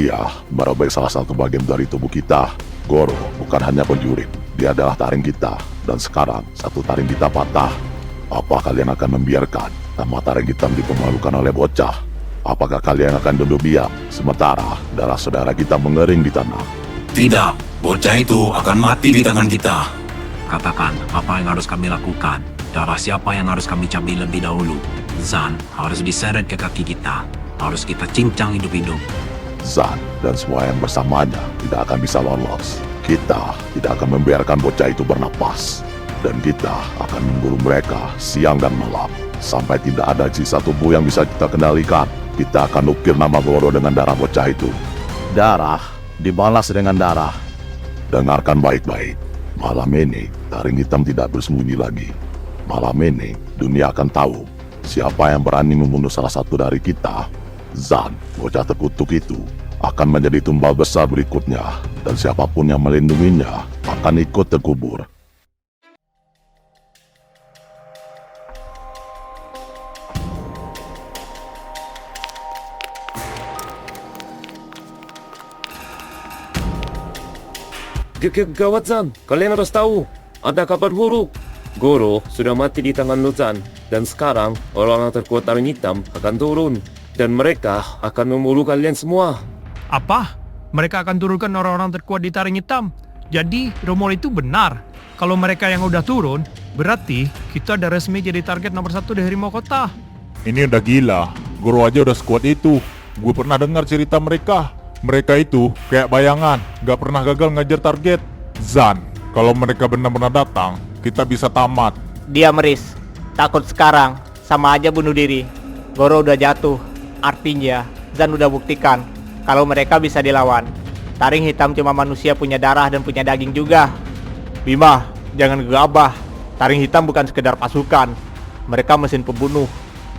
dia merobek salah satu bagian dari tubuh kita. Goro bukan hanya penjurit, dia adalah taring kita. Dan sekarang satu taring kita patah. Apa kalian akan membiarkan nama taring hitam dipermalukan oleh bocah? Apakah kalian akan duduk diam sementara darah saudara kita mengering di tanah? Tidak, bocah itu akan mati di tangan kita. Katakan apa yang harus kami lakukan. Darah siapa yang harus kami cabik lebih dahulu. Zan harus diseret ke kaki kita. Harus kita cincang hidup-hidup. Zan dan semua yang bersamanya tidak akan bisa lolos. Kita tidak akan membiarkan bocah itu bernapas. Dan kita akan memburu mereka siang dan malam. Sampai tidak ada sisa tubuh yang bisa kita kendalikan. Kita akan ukir nama Goro dengan darah bocah itu. Darah dibalas dengan darah. Dengarkan baik-baik. Malam ini taring hitam tidak bersembunyi lagi. Malam ini dunia akan tahu siapa yang berani membunuh salah satu dari kita. Zan, bocah terkutuk itu, akan menjadi tumbal besar berikutnya. Dan siapapun yang melindunginya akan ikut terkubur. Gawat Zan, kalian harus tahu, ada kabar buruk. Goro sudah mati di tangan Zan, dan sekarang orang-orang terkuat taring hitam akan turun, dan mereka akan memburu kalian semua. Apa? Mereka akan turunkan orang-orang terkuat di taring hitam. Jadi rumor itu benar. Kalau mereka yang udah turun, berarti kita udah resmi jadi target nomor 1 di Harimau Kota. Ini udah gila. Guru aja udah sekuat itu. Gue pernah dengar cerita mereka. Mereka itu kayak bayangan, gak pernah gagal ngejar target. Zan, kalau mereka benar-benar datang, kita bisa tamat. Dia meris. Takut sekarang, sama aja bunuh diri. Goro udah jatuh. Artinya, Zan udah buktikan kalau mereka bisa dilawan. Taring hitam cuma manusia punya darah dan punya daging juga. Bima, jangan gegabah. Taring hitam bukan sekedar pasukan. Mereka mesin pembunuh.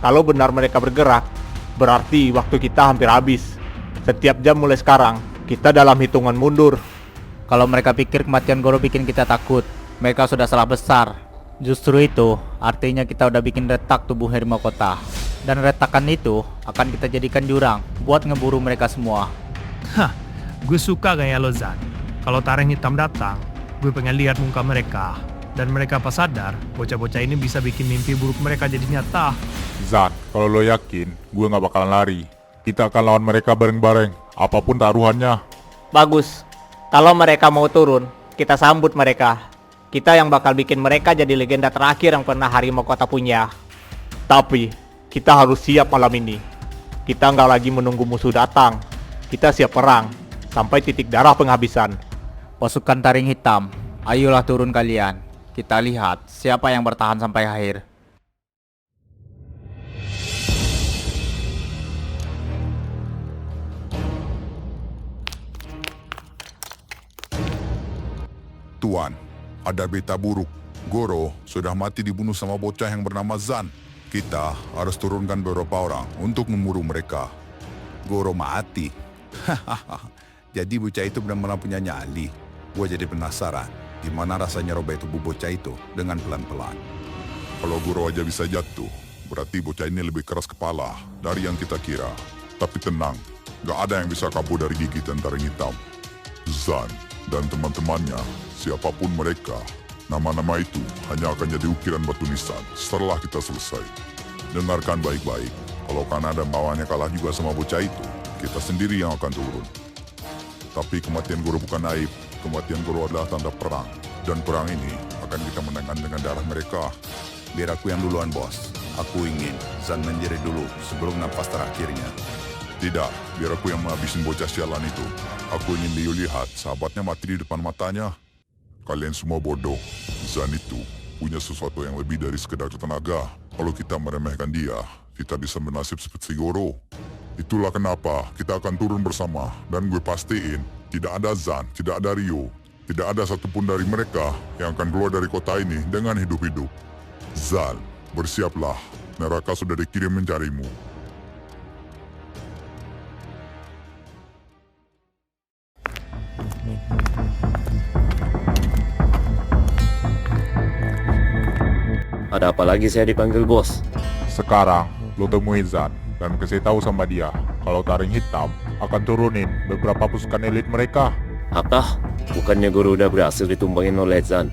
Kalau benar mereka bergerak, berarti waktu kita hampir habis. Setiap jam mulai sekarang, kita dalam hitungan mundur. Kalau mereka pikir kematian Goro bikin kita takut, mereka sudah salah besar. Justru itu, artinya kita udah bikin retak tubuh Harimau Kota. Dan retakan itu akan kita jadikan jurang buat ngeburu mereka semua. Hah, gue suka gaya lo Zan. Kalau taring hitam datang, gue pengen lihat muka mereka. Dan mereka pas sadar, bocah-bocah ini bisa bikin mimpi buruk mereka jadi nyata. Zan, kalau lo yakin, gue gak bakalan lari. Kita akan lawan mereka bareng-bareng, apapun taruhannya. Bagus. Kalau mereka mau turun, kita sambut mereka. Kita yang bakal bikin mereka jadi legenda terakhir yang pernah Harimau Kota punya. Tapi, kita harus siap malam ini. Kita nggak lagi menunggu musuh datang. Kita siap perang, sampai titik darah penghabisan. Pasukan taring hitam, ayolah turun kalian. Kita lihat siapa yang bertahan sampai akhir. Tuan, ada berita buruk. Goro sudah mati dibunuh sama bocah yang bernama Zan. Kita harus turunkan beberapa orang untuk memburu mereka. Goro mati. Jadi bocah itu benar-benar punya nyali. Gue jadi penasaran, gimana rasanya robek tubuh bocah itu dengan pelan-pelan. Kalau Goro aja bisa jatuh, berarti bocah ini lebih keras kepala dari yang kita kira. Tapi tenang, gak ada yang bisa kabur dari gigitan taring hitam. Zan dan teman-temannya, siapapun mereka, nama-nama itu hanya akan jadi ukiran batu nisan setelah kita selesai. Dengarkan baik-baik, kalau Kanada bawahnya kalah juga sama bocah itu, kita sendiri yang akan turun. Tapi kematian Goro bukan aib, kematian Goro adalah tanda perang. Dan perang ini akan kita menangkan dengan darah mereka. Biar aku yang duluan, bos. Aku ingin Zan menjerit dulu sebelum nafas terakhirnya. Tidak, biar aku yang menghabisin bocah sialan itu. Aku ingin Liu lihat sahabatnya mati di depan matanya. Kalian semua bodoh. Zan itu punya sesuatu yang lebih dari sekedar tenaga. Kalau kita meremehkan dia, kita bisa bernasib seperti Goro. Itulah kenapa kita akan turun bersama. Dan gue pastiin, tidak ada Zan, tidak ada Ryo. Tidak ada satupun dari mereka yang akan keluar dari kota ini dengan hidup-hidup. Zan, bersiaplah. Neraka sudah dikirim mencarimu. Ada apa lagi saya dipanggil bos? Sekarang, lo temuin Zan dan kasih tahu sama dia kalau taring hitam akan turunin beberapa pasukan elit mereka. Apa? Bukannya Guru udah berhasil ditumbangin oleh Zan?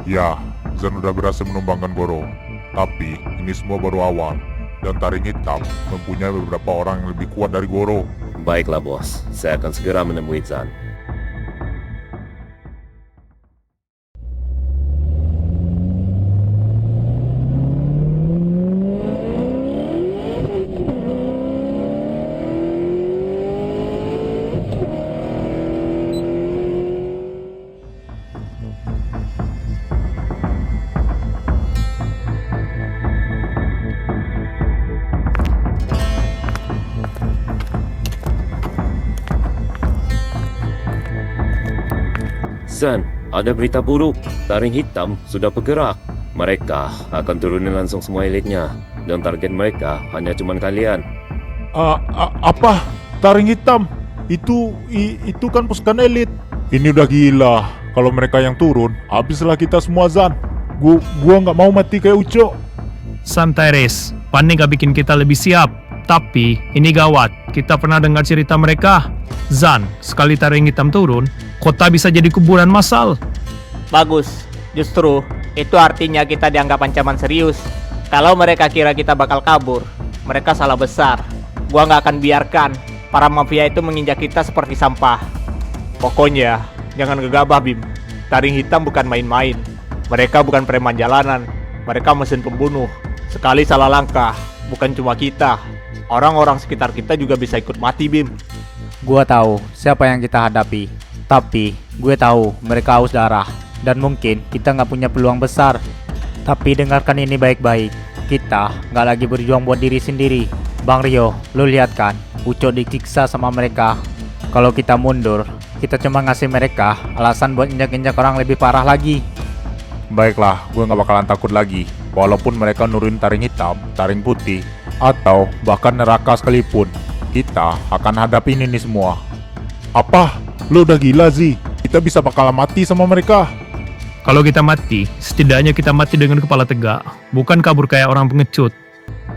Ya, Zan udah berhasil menumbangkan Goro. Tapi ini semua baru awal. Dan Taring Hitam mempunyai beberapa orang yang lebih kuat dari Goro. Baiklah bos, saya akan segera menemui Zan. Zan, ada berita buruk. Taring Hitam sudah bergerak. Mereka akan turunin langsung semua elitnya. Dan target mereka hanya cuman kalian. Apa? Taring Hitam? Itu kan pasukan elit. Ini udah gila. Kalau mereka yang turun, habislah kita semua, Zan. Gua nggak mau mati kayak Uco. Santai Riz, panik gak bikin kita lebih siap. Tapi ini gawat, kita pernah dengar cerita mereka. Zan, sekali Taring Hitam turun, kota bisa jadi kuburan massal. Bagus, justru itu artinya kita dianggap ancaman serius. Kalau mereka kira kita bakal kabur, mereka salah besar. Gua nggak akan biarkan para mafia itu menginjak kita seperti sampah. Pokoknya, jangan gegabah Bim. Taring Hitam bukan main-main. Mereka bukan preman jalanan. Mereka mesin pembunuh. Sekali salah langkah, bukan cuma kita. Orang-orang sekitar kita juga bisa ikut mati, Bim. Gua tahu siapa yang kita hadapi. Tapi gue tahu mereka haus darah. Dan mungkin kita nggak punya peluang besar. Tapi dengarkan ini baik-baik. Kita nggak lagi berjuang buat diri sendiri. Bang Rio, lu lihat kan? Uco disiksa sama mereka. Kalau kita mundur, kita cuma ngasih mereka alasan buat injak-injak orang lebih parah lagi. Baiklah, gue nggak bakalan takut lagi. Walaupun mereka nurunin Taring Hitam, Taring Putih, atau bahkan neraka sekalipun, kita akan hadapin ini semua. Apa? Lu udah gila, Zi? Kita bisa bakalan mati sama mereka. Kalau kita mati, setidaknya kita mati dengan kepala tegak, bukan kabur kayak orang pengecut.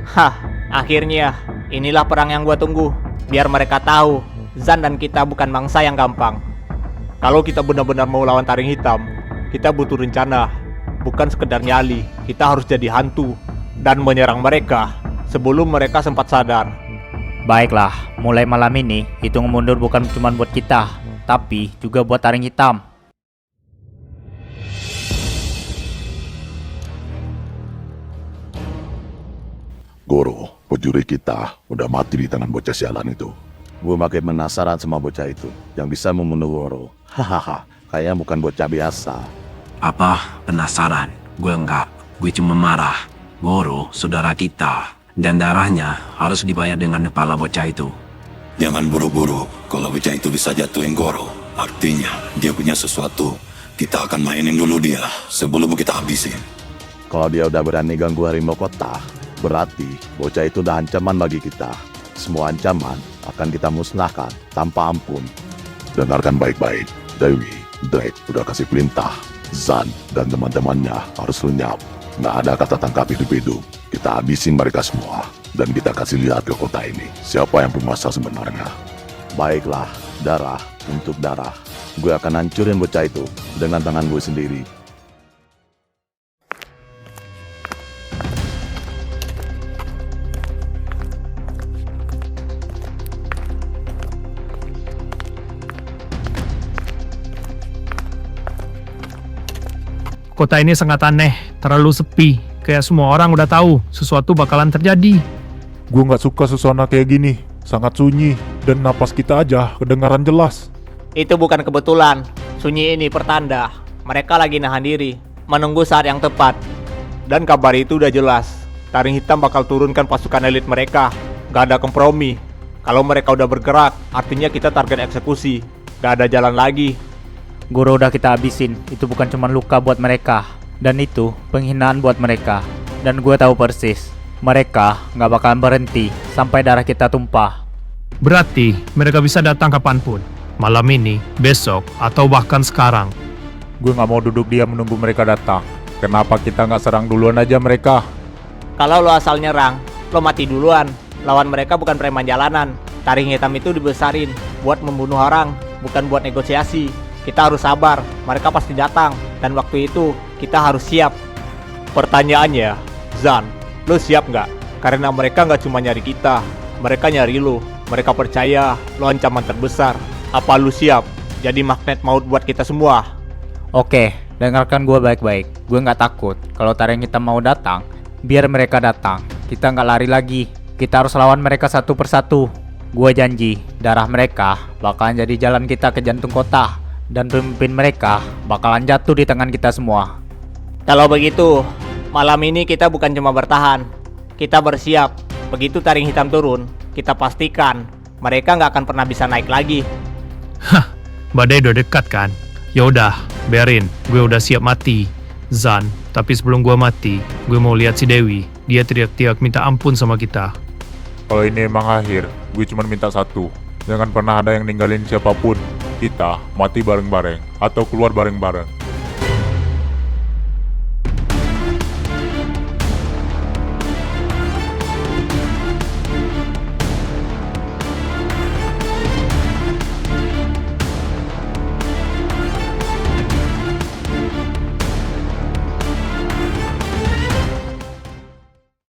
Hah, akhirnya inilah perang yang gua tunggu. Biar mereka tahu, Zan dan kita bukan bangsa yang gampang. Kalau kita benar-benar mau lawan Taring Hitam, kita butuh rencana. Bukan sekedar nyali, kita harus jadi hantu dan menyerang mereka sebelum mereka sempat sadar. Baiklah, mulai malam ini, hitung mundur bukan cuma buat kita, tapi juga buat Taring Hitam. Goro, pencuri kita udah mati di tangan bocah sialan itu. Gue makin penasaran sama bocah itu yang bisa membunuh Goro. Hahaha, kayaknya bukan bocah biasa. Apa? Penasaran? Gue enggak. Gue cuma marah. Goro, saudara kita. Dan darahnya harus dibayar dengan kepala bocah itu. Jangan buru-buru. Kalau bocah itu bisa jatuhin Goro, artinya dia punya sesuatu. Kita akan mainin dulu dia sebelum kita habisin. Kalau dia udah berani ganggu harimau kota, berarti bocah itu udah ancaman bagi kita. Semua ancaman akan kita musnahkan tanpa ampun. Dengarkan baik-baik. Dewi, Drake udah kasih perintah. Zan dan teman-temannya harus lenyap. Nggak ada kata tangkap hidup-hidup. Kita habisin mereka semua. Dan kita kasih lihat ke kota ini siapa yang penguasa sebenarnya. Baiklah, darah untuk darah. Gue akan hancurin bocah itu dengan tangan gue sendiri. Kota ini sangat aneh, terlalu sepi. Kayak semua orang udah tahu sesuatu bakalan terjadi. Gue nggak suka suasana kayak gini. Sangat sunyi dan napas kita aja kedengaran jelas. Itu bukan kebetulan. Sunyi ini pertanda mereka lagi nahan diri, menunggu saat yang tepat. Dan kabar itu udah jelas. Taring Hitam bakal turunkan pasukan elit mereka. Gak ada kompromi. Kalau mereka udah bergerak, artinya kita target eksekusi. Gak ada jalan lagi. Guru udah kita habisin, itu bukan cuma luka buat mereka. Dan itu penghinaan buat mereka. Dan gue tahu persis, mereka nggak bakalan berhenti sampai darah kita tumpah. Berarti mereka bisa datang kapanpun. Malam ini, besok, atau bahkan sekarang. Gue nggak mau duduk diam menunggu mereka datang. Kenapa kita nggak serang duluan aja mereka? Kalau lo asal nyerang, lo mati duluan. Lawan mereka bukan preman jalanan, Taring hitam itu dibesarin buat membunuh orang, bukan buat negosiasi. Kita harus sabar, mereka pasti datang, dan waktu itu kita harus siap. Pertanyaannya, Zan, lo siap nggak? Karena mereka nggak cuma nyari kita, mereka nyari lo. Mereka percaya lo ancaman terbesar. Apa lo siap jadi magnet maut buat kita semua? Oke, dengarkan gue baik-baik. Gue nggak takut. Kalau taring hitam mau datang, biar mereka datang. Kita nggak lari lagi. Kita harus lawan mereka satu persatu. Gue janji, darah mereka bakalan jadi jalan kita ke jantung kota. Dan pemimpin mereka bakalan jatuh di tangan kita semua. Kalau begitu, malam ini kita bukan cuma bertahan, kita bersiap. Begitu taring hitam turun, kita pastikan mereka nggak akan pernah bisa naik lagi. Badai udah dekat kan? Ya udah, biarin. Gue udah siap mati, Zan. Tapi sebelum gue mati, gue mau lihat si Dewi. Dia teriak-teriak minta ampun sama kita. Kalau ini emang akhir, gue cuma minta satu. Jangan pernah ada yang ninggalin siapapun. Kita mati bareng-bareng atau keluar bareng-bareng.